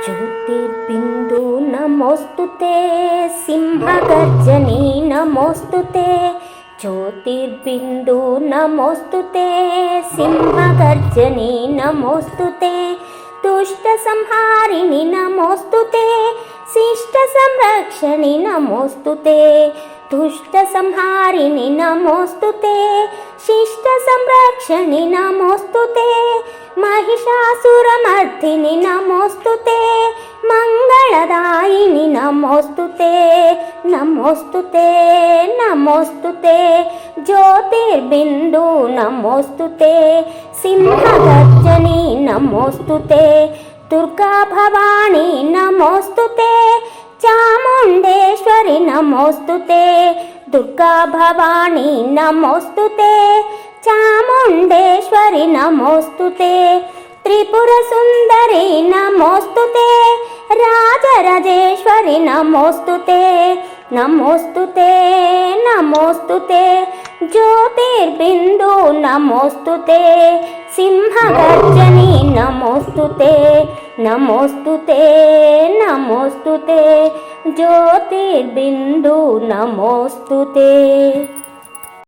ज्योतिर्बिंदु नमोस्तुते, सिंहगर्जनी नमोस्तुते। ज्योतिर्बिंदु नमोस्तुते, सिंहगर्जनी नमोस्तुते। दुष्ट संहारिणि नमोस्तुते, शिष्ट संरक्षणि नमोस्तुते। दुष्ट संहारिणि नमोस्तुते, शिष्ट संरक्षणि नमोस्तुते। महिषासुरमर्दिनि नमोस्तुते, मंगलदायिनि नमोस्तुते। नमोस्तुते नमोस्तुते, ज्योतिर्बिंदु नमोस्तुते, सिंहगर्जनी नमोस्तुते। दुर्गा भवानी नमोस्तुते, चामुंडेश्वरी नमोस्तुते। दुर्गा भवानी नमोस्तुते, चामुंडेश्वरी नमोस्तुते। त्रिपुर सुंदरी नमोस्तुते, राजराजेश्वरी नमोस्तुते। नमोस्तुते नमोस्तुते, ज्योतिर्बिंदु नमोस्तुते, सिंहगर्जनी नमोस्तुते। नमोस्तुते नमोस्तुते, ज्योतिर्बिंदु नमोस्तुते।